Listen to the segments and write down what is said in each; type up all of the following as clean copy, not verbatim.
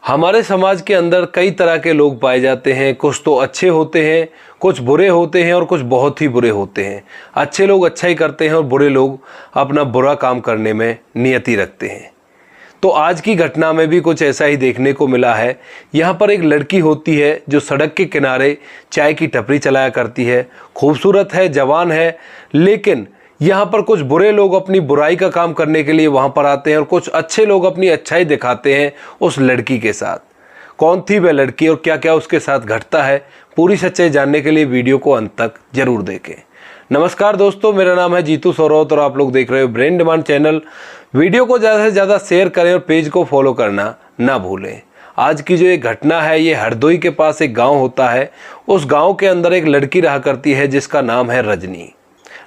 हमारे समाज के अंदर कई तरह के लोग पाए जाते हैं। कुछ तो अच्छे होते हैं, कुछ बुरे होते हैं और कुछ बहुत ही बुरे होते हैं। अच्छे लोग अच्छा ही करते हैं और बुरे लोग अपना बुरा काम करने में नियति रखते हैं। तो आज की घटना में भी कुछ ऐसा ही देखने को मिला है। यहाँ पर एक लड़की होती है जो सड़क के किनारे चाय की टपरी चलाया करती है। खूबसूरत है, जवान है, लेकिन यहाँ पर कुछ बुरे लोग अपनी बुराई का काम करने के लिए वहाँ पर आते हैं और कुछ अच्छे लोग अपनी अच्छाई दिखाते हैं उस लड़की के साथ। कौन थी वह लड़की और क्या क्या उसके साथ घटता है, पूरी सच्चाई जानने के लिए वीडियो को अंत तक जरूर देखें। नमस्कार दोस्तों, मेरा नाम है जीतू सौरौत और आप लोग देख रहे हो ब्रेन डिमांड चैनल। वीडियो को ज़्यादा से ज़्यादा शेयर करें और पेज को फॉलो करना ना भूलें। आज की जो एक घटना है ये हरदोई के पास एक गांव होता है। उस गांव के अंदर एक लड़की रहा करती है जिसका नाम है रजनी।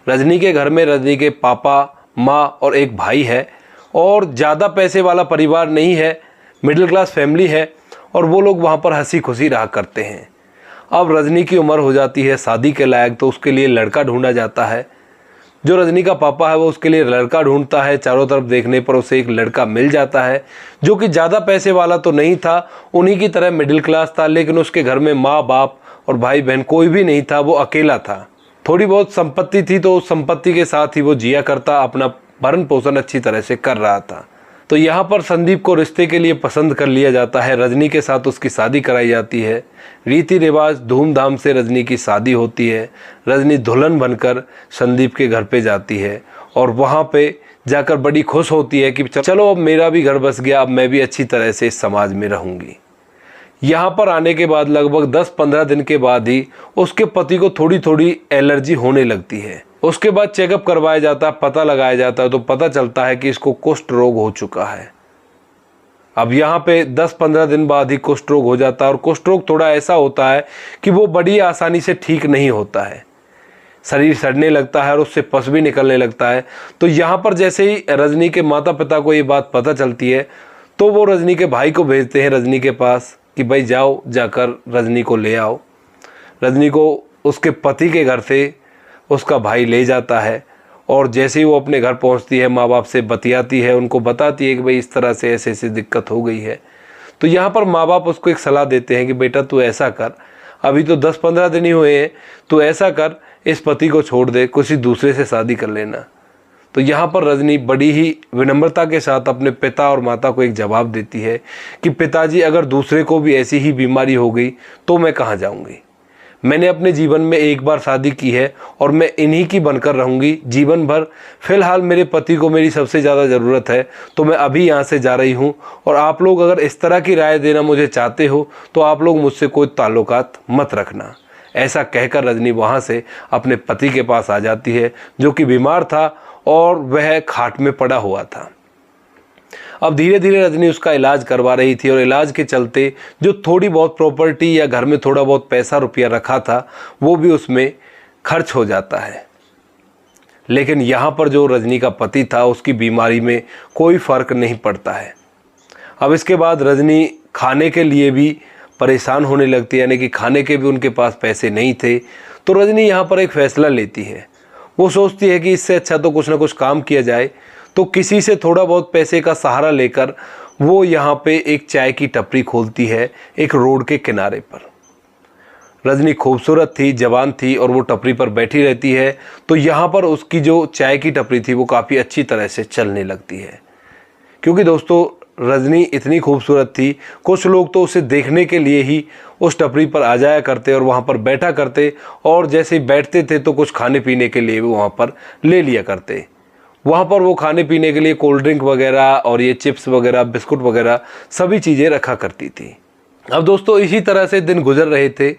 रजनी के घर में रजनी के पापा, माँ और एक भाई है और ज़्यादा पैसे वाला परिवार नहीं है, मिडिल क्लास फैमिली है और वो लोग वहाँ पर हंसी खुशी रहा करते हैं। अब रजनी की उम्र हो जाती है शादी के लायक, तो उसके लिए लड़का ढूंढा जाता है। जो रजनी का पापा है वो उसके लिए लड़का ढूंढता है। चारों तरफ देखने पर उसे एक लड़का मिल जाता है जो कि ज़्यादा पैसे वाला तो नहीं था, उन्हीं की तरह मिडिल क्लास था, लेकिन उसके घर में माँ बाप और भाई बहन कोई भी नहीं था, वो अकेला था। थोड़ी बहुत संपत्ति थी तो उस संपत्ति के साथ ही वो जिया करता, अपना भरण पोषण अच्छी तरह से कर रहा था। तो यहाँ पर संदीप को रिश्ते के लिए पसंद कर लिया जाता है। रजनी के साथ उसकी शादी कराई जाती है। रीति रिवाज धूमधाम से रजनी की शादी होती है। रजनी दुल्हन बनकर संदीप के घर पे जाती है और वहाँ पे जाकर बड़ी खुश होती है कि चलो अब मेरा भी घर बस गया, अब मैं भी अच्छी तरह से इस समाज में रहूँगी। यहाँ पर आने के बाद लगभग 10-15 दिन के बाद ही उसके पति को थोड़ी थोड़ी एलर्जी होने लगती है। उसके बाद चेकअप करवाया जाता है, पता लगाया जाता है तो पता चलता है कि इसको कुष्ठ रोग हो चुका है। अब यहाँ पे 10-15 दिन बाद ही कुष्ठ रोग हो जाता है और कुष्ठ रोग थोड़ा ऐसा होता है कि वो बड़ी आसानी से ठीक नहीं होता है। शरीर सड़ने लगता है और उससे पस भी निकलने लगता है। तो यहाँ पर जैसे ही रजनी के माता पिता को ये बात पता चलती है तो वो रजनी के भाई को भेजते हैं रजनी के पास कि भाई जाओ, जाकर रजनी को ले आओ। रजनी को उसके पति के घर से उसका भाई ले जाता है और जैसे ही वो अपने घर पहुंचती है माँ बाप से बतियाती है, उनको बताती है कि भाई इस तरह से ऐसे ऐसी दिक्कत हो गई है। तो यहाँ पर माँ बाप उसको एक सलाह देते हैं कि बेटा तू ऐसा कर, अभी तो 10-15 दिन ही हुए हैं, तू ऐसा कर, इस पति को छोड़ दे, किसी दूसरे से शादी कर लेना। तो यहाँ पर रजनी बड़ी ही विनम्रता के साथ अपने पिता और माता को एक जवाब देती है कि पिताजी अगर दूसरे को भी ऐसी ही बीमारी हो गई तो मैं कहाँ जाऊँगी। मैंने अपने जीवन में एक बार शादी की है और मैं इन्हीं की बनकर रहूँगी जीवन भर। फिलहाल मेरे पति को मेरी सबसे ज़्यादा ज़रूरत है तो मैं अभी यहाँ से जा रही हूँ और आप लोग अगर इस तरह की राय देना मुझे चाहते हो तो आप लोग मुझसे कोई ताल्लुकात मत रखना। ऐसा कहकर रजनी वहाँ से अपने पति के पास आ जाती है जो कि बीमार था और वह खाट में पड़ा हुआ था। अब धीरे धीरे रजनी उसका इलाज करवा रही थी और इलाज के चलते जो थोड़ी बहुत प्रॉपर्टी या घर में थोड़ा बहुत पैसा रुपया रखा था वो भी उसमें खर्च हो जाता है। लेकिन यहाँ पर जो रजनी का पति था उसकी बीमारी में कोई फ़र्क नहीं पड़ता है। अब इसके बाद रजनी खाने के लिए भी परेशान होने लगती है, यानी कि खाने के भी उनके पास पैसे नहीं थे। तो रजनी यहाँ पर एक फ़ैसला लेती है। वो सोचती है कि इससे अच्छा तो कुछ ना कुछ काम किया जाए। तो किसी से थोड़ा बहुत पैसे का सहारा लेकर वो यहाँ पे एक चाय की टपरी खोलती है एक रोड के किनारे पर। रजनी खूबसूरत थी, जवान थी और वो टपरी पर बैठी रहती है। तो यहाँ पर उसकी जो चाय की टपरी थी वो काफ़ी अच्छी तरह से चलने लगती है। क्योंकि दोस्तों रजनी इतनी खूबसूरत थी, कुछ लोग तो उसे देखने के लिए ही उस टपरी पर आ जाया करते और वहाँ पर बैठा करते और जैसे ही बैठते थे तो कुछ खाने पीने के लिए भी वहाँ पर ले लिया करते। वहाँ पर वो खाने पीने के लिए कोल्ड ड्रिंक वगैरह और ये चिप्स वगैरह, बिस्कुट वगैरह सभी चीज़ें रखा करती थी। अब दोस्तों इसी तरह से दिन गुजर रहे थे।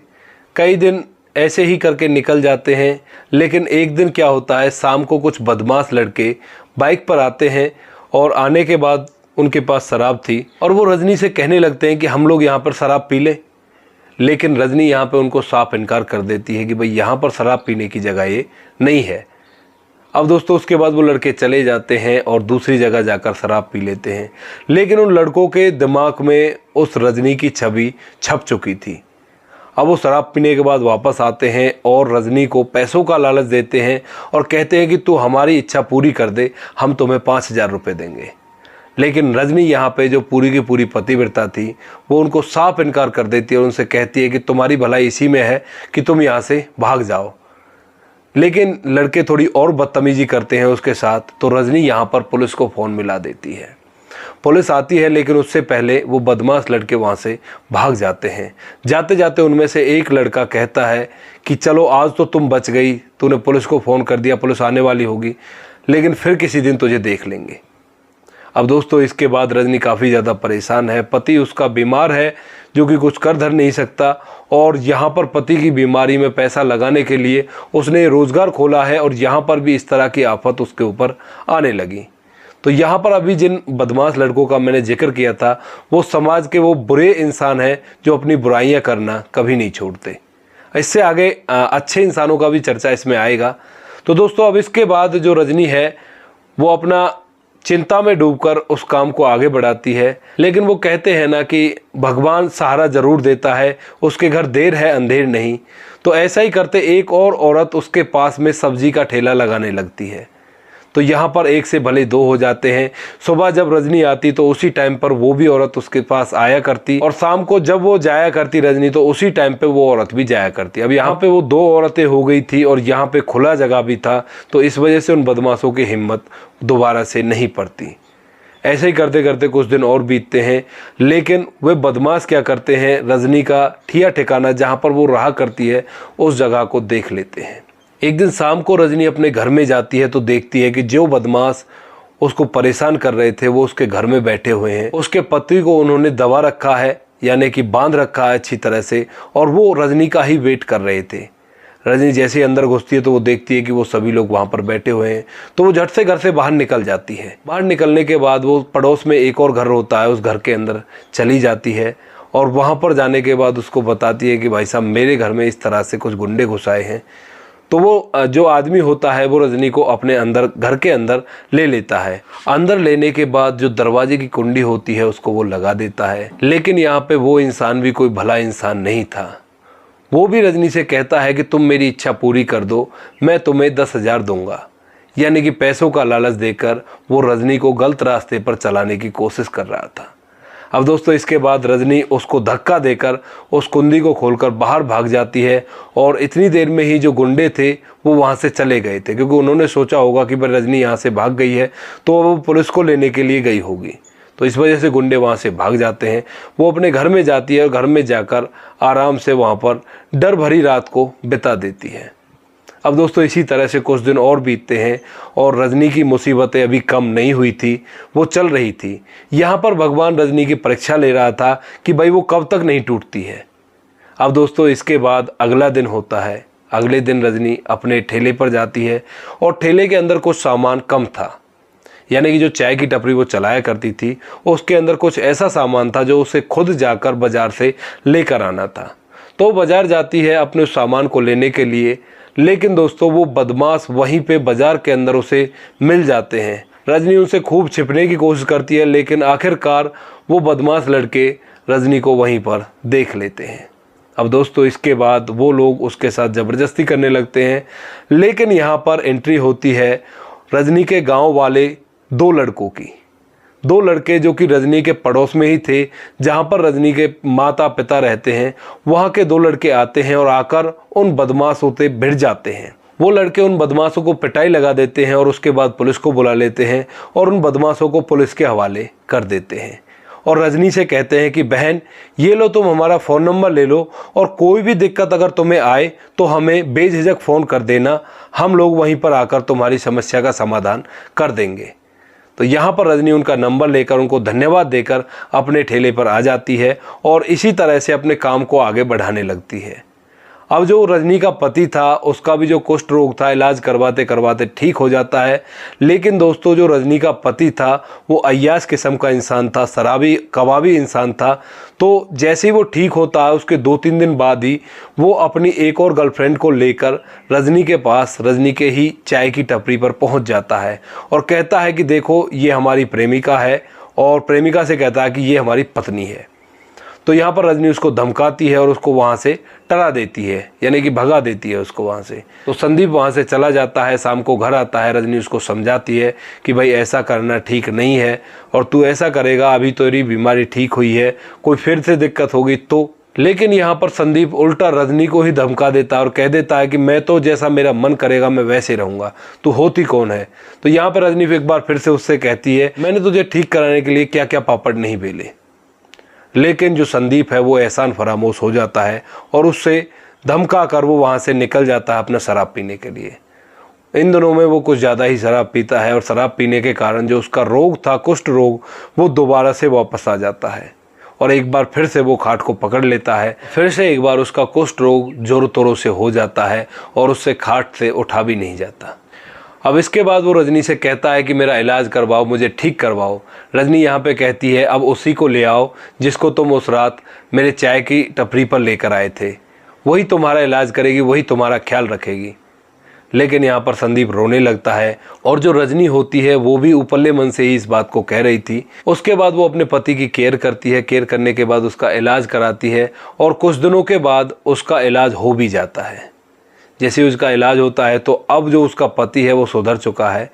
कई दिन ऐसे ही करके निकल जाते हैं। लेकिन एक दिन क्या होता है, शाम को कुछ बदमाश लड़के बाइक पर आते हैं और आने के बाद उनके पास शराब थी और वो रजनी से कहने लगते हैं कि हम लोग यहाँ पर शराब पी लें। लेकिन रजनी यहाँ पे उनको साफ इनकार कर देती है कि भाई यहाँ पर शराब पीने की जगह ये नहीं है। अब दोस्तों उसके बाद वो लड़के चले जाते हैं और दूसरी जगह जाकर शराब पी लेते हैं। लेकिन उन लड़कों के दिमाग में उस रजनी की छवि छप चुकी थी। अब वो शराब पीने के बाद वापस आते हैं और रजनी को पैसों का लालच देते हैं और कहते हैं कि तू हमारी इच्छा पूरी कर दे, हम तुम्हें 5,000 रुपये देंगे। लेकिन रजनी यहाँ पे जो पूरी की पूरी पतिव्रता थी वो उनको साफ इनकार कर देती है और उनसे कहती है कि तुम्हारी भलाई इसी में है कि तुम यहाँ से भाग जाओ। लेकिन लड़के थोड़ी और बदतमीजी करते हैं उसके साथ, तो रजनी यहाँ पर पुलिस को फ़ोन मिला देती है। पुलिस आती है लेकिन उससे पहले वो बदमाश लड़के वहाँ से भाग जाते हैं। जाते जाते उनमें से एक लड़का कहता है कि चलो आज तो तुम बच गई, तूने पुलिस को फ़ोन कर दिया, पुलिस आने वाली होगी, लेकिन फिर किसी दिन तुझे देख लेंगे। अब दोस्तों इसके बाद रजनी काफ़ी ज़्यादा परेशान है। पति उसका बीमार है जो कि कुछ कर धर नहीं सकता, और यहाँ पर पति की बीमारी में पैसा लगाने के लिए उसने रोज़गार खोला है और यहाँ पर भी इस तरह की आफत उसके ऊपर आने लगी। तो यहाँ पर अभी जिन बदमाश लड़कों का मैंने जिक्र किया था वो समाज के वो बुरे इंसान हैं जो अपनी बुराइयाँ करना कभी नहीं छोड़ते। इससे आगे अच्छे इंसानों का भी चर्चा इसमें आएगा। तो दोस्तों अब इसके बाद जो रजनी है वो अपना चिंता में डूबकर उस काम को आगे बढ़ाती है, लेकिन वो कहते हैं ना कि भगवान सहारा ज़रूर देता है, उसके घर देर है अंधेर नहीं। तो ऐसा ही करते एक और औरत उसके पास में सब्जी का ठेला लगाने लगती है। तो यहाँ पर एक से भले दो हो जाते हैं। सुबह जब रजनी आती तो उसी टाइम पर वो भी औरत उसके पास आया करती, और शाम को जब वो जाया करती रजनी तो उसी टाइम पे वो औरत भी जाया करती। अब यहाँ पे वो दो औरतें हो गई थी और यहाँ पे खुला जगह भी था, तो इस वजह से उन बदमाशों की हिम्मत दोबारा से नहीं पड़ती। ऐसे ही करते करते कुछ दिन और बीतते हैं, लेकिन वे बदमाश क्या करते हैं, रजनी का ठिया ठिकाना जहाँ पर वो रहा करती है उस जगह को देख लेते हैं। एक दिन शाम को रजनी अपने घर में जाती है तो देखती है कि जो बदमाश उसको परेशान कर रहे थे वो उसके घर में बैठे हुए हैं। उसके पति को उन्होंने दबा रखा है, यानी कि बांध रखा है अच्छी तरह से, और वो रजनी का ही वेट कर रहे थे। रजनी जैसे ही अंदर घुसती है तो वो देखती है कि वो सभी लोग वहाँ पर बैठे हुए हैं, तो वो झट से घर से बाहर निकल जाती है। बाहर निकलने के बाद वो पड़ोस में एक और घर होता है, उस घर के अंदर चली जाती है और वहाँ पर जाने के बाद उसको बताती है कि भाई साहब मेरे घर में इस तरह से कुछ गुंडे घुस आए हैं। तो वो जो आदमी होता है वो रजनी को अपने अंदर घर के अंदर ले लेता है। अंदर लेने के बाद जो दरवाजे की कुंडी होती है उसको वो लगा देता है, लेकिन यहाँ पे वो इंसान भी कोई भला इंसान नहीं था। वो भी रजनी से कहता है कि तुम मेरी इच्छा पूरी कर दो, मैं तुम्हें 10,000 दूंगा, यानी कि पैसों का लालच देकर वो रजनी को गलत रास्ते पर चलाने की कोशिश कर रहा था। अब दोस्तों इसके बाद रजनी उसको धक्का देकर उस कुंडी को खोलकर बाहर भाग जाती है, और इतनी देर में ही जो गुंडे थे वो वहाँ से चले गए थे, क्योंकि उन्होंने सोचा होगा कि भाई रजनी यहाँ से भाग गई है तो वो पुलिस को लेने के लिए गई होगी। तो इस वजह से गुंडे वहाँ से भाग जाते हैं। वो अपने घर में जाती है और घर में जाकर आराम से वहाँ पर डर भरी रात को बिता देती है। अब दोस्तों इसी तरह से कुछ दिन और बीतते हैं और रजनी की मुसीबतें अभी कम नहीं हुई थी, वो चल रही थी। यहाँ पर भगवान रजनी की परीक्षा ले रहा था कि भाई वो कब तक नहीं टूटती है। अब दोस्तों इसके बाद अगला दिन होता है। अगले दिन रजनी अपने ठेले पर जाती है और ठेले के अंदर कुछ सामान कम था, यानी कि जो चाय की टपरी वो चलाया करती थी उसके अंदर कुछ ऐसा सामान था जो उसे खुद जाकर बाज़ार से लेकर आना था। तो बाज़ार जाती है अपने उस सामान को लेने के लिए, लेकिन दोस्तों वो बदमाश वहीं पे बाज़ार के अंदर उसे मिल जाते हैं। रजनी उनसे खूब छिपने की कोशिश करती है, लेकिन आखिरकार वो बदमाश लड़के रजनी को वहीं पर देख लेते हैं। अब दोस्तों इसके बाद वो लोग उसके साथ ज़बरदस्ती करने लगते हैं, लेकिन यहाँ पर एंट्री होती है रजनी के गांव वाले दो लड़कों की। दो लड़के जो कि रजनी के पड़ोस में ही थे, जहाँ पर रजनी के माता पिता रहते हैं, वहाँ के दो लड़के आते हैं और आकर उन बदमाशों से भिड़ जाते हैं। वो लड़के उन बदमाशों को पिटाई लगा देते हैं और उसके बाद पुलिस को बुला लेते हैं और उन बदमाशों को पुलिस के हवाले कर देते हैं। और रजनी से कहते हैं कि बहन ये लो, तुम हमारा फ़ोन नंबर ले लो और कोई भी दिक्कत अगर तुम्हें आए तो हमें बेझिझक फ़ोन कर देना, हम लोग वहीं पर आकर तुम्हारी समस्या का समाधान कर देंगे। तो यहाँ पर रजनी उनका नंबर लेकर उनको धन्यवाद देकर अपने ठेले पर आ जाती है और इसी तरह से अपने काम को आगे बढ़ाने लगती है। अब जो रजनी का पति था उसका भी जो कुष्ठ रोग था इलाज करवाते करवाते ठीक हो जाता है, लेकिन दोस्तों जो रजनी का पति था वो अय्याश किस्म का इंसान था, शराबी कबाबी इंसान था। तो जैसे ही वो ठीक होता है उसके 2-3 दिन बाद ही वो अपनी एक और गर्लफ्रेंड को लेकर रजनी के पास, रजनी के ही चाय की टपरी पर पहुंच जाता है और कहता है कि देखो ये हमारी प्रेमिका है, और प्रेमिका से कहता है कि ये हमारी पत्नी है। तो यहाँ पर रजनी उसको धमकाती है और उसको वहाँ से टरा देती है, यानी कि भगा देती है उसको वहाँ से। तो संदीप वहाँ से चला जाता है, शाम को घर आता है। रजनी उसको समझाती है कि भाई ऐसा करना ठीक नहीं है, और तू ऐसा करेगा अभी तेरी बीमारी ठीक हुई है, कोई फिर से दिक्कत होगी तो। लेकिन यहाँ पर संदीप उल्टा रजनी को ही धमका देता है और कह देता है कि मैं तो जैसा मेरा मन करेगा मैं वैसे रहूँगा, तू होती कौन है। तो यहाँ पर रजनी एक बार फिर से उससे कहती है मैंने तुझे ठीक कराने के लिए क्या क्या पापड़ नहीं बेले। लेकिन जो संदीप है वो एहसान फरामोश हो जाता है और उससे धमका कर वो वहाँ से निकल जाता है अपना शराब पीने के लिए। इन दिनों में वो कुछ ज़्यादा ही शराब पीता है और शराब पीने के कारण जो उसका रोग था, कुष्ठ रोग, वो दोबारा से वापस आ जाता है और एक बार फिर से वो खाट को पकड़ लेता है। फिर से एक बार उसका कुष्ठ रोग जोरों तोरों से हो जाता है और उससे खाट से उठा भी नहीं जाता। अब इसके बाद वो रजनी से कहता है कि मेरा इलाज करवाओ, मुझे ठीक करवाओ। रजनी यहाँ पे कहती है अब उसी को ले आओ जिसको तुम उस रात मेरे चाय की टपरी पर लेकर आए थे, वही तुम्हारा इलाज करेगी, वही तुम्हारा ख्याल रखेगी। लेकिन यहाँ पर संदीप रोने लगता है और जो रजनी होती है वो भी उपल्ले मन से ही इस बात को कह रही थी। उसके बाद वो अपने पति की केयर करती है, केयर करने के बाद उसका इलाज कराती है और कुछ दिनों के बाद उसका इलाज हो भी जाता है। जैसे उसका इलाज होता है तो अब जो उसका पति है वो सुधर चुका है,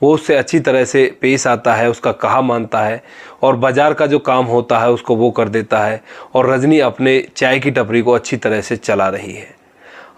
वो उससे अच्छी तरह से पेश आता है, उसका कहा मानता है और बाज़ार का जो काम होता है उसको वो कर देता है और रजनी अपने चाय की टपरी को अच्छी तरह से चला रही है।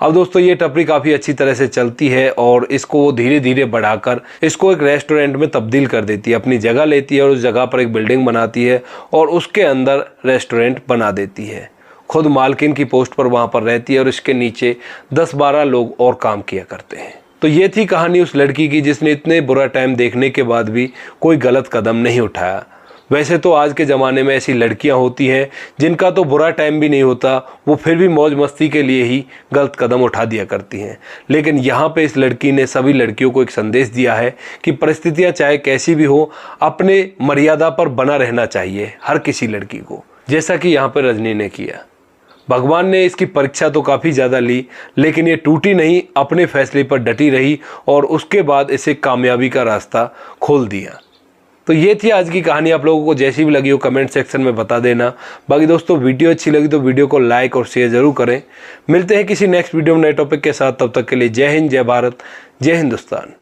अब दोस्तों ये टपरी काफ़ी अच्छी तरह से चलती है और इसको वो धीरे धीरे बढ़ाकर इसको एक रेस्टोरेंट में तब्दील कर देती है, अपनी जगह लेती है और उस जगह पर एक बिल्डिंग बनाती है और उसके अंदर रेस्टोरेंट बना देती है। खुद मालकिन की पोस्ट पर वहाँ पर रहती है और इसके नीचे 10-12 लोग और काम किया करते हैं। तो ये थी कहानी उस लड़की की जिसने इतने बुरा टाइम देखने के बाद भी कोई गलत कदम नहीं उठाया। वैसे तो आज के ज़माने में ऐसी लड़कियां होती हैं जिनका तो बुरा टाइम भी नहीं होता, वो फिर भी मौज मस्ती के लिए ही गलत कदम उठा दिया करती हैं। लेकिन यहाँ पे इस लड़की ने सभी लड़कियों को एक संदेश दिया है कि परिस्थितियाँ चाहे कैसी भी हो, अपने मर्यादा पर बना रहना चाहिए हर किसी लड़की को, जैसा कि यहाँ पर रजनी ने किया। भगवान ने इसकी परीक्षा तो काफ़ी ज़्यादा ली लेकिन ये टूटी नहीं, अपने फैसले पर डटी रही और उसके बाद इसे कामयाबी का रास्ता खोल दिया। तो ये थी आज की कहानी। आप लोगों को जैसी भी लगी हो कमेंट सेक्शन में बता देना। बाकी दोस्तों वीडियो अच्छी लगी तो वीडियो को लाइक और शेयर ज़रूर करें। मिलते हैं किसी नेक्स्ट वीडियो में नए टॉपिक के साथ, तब तक के लिए जय हिंद, जय भारत, जय हिंदुस्तान।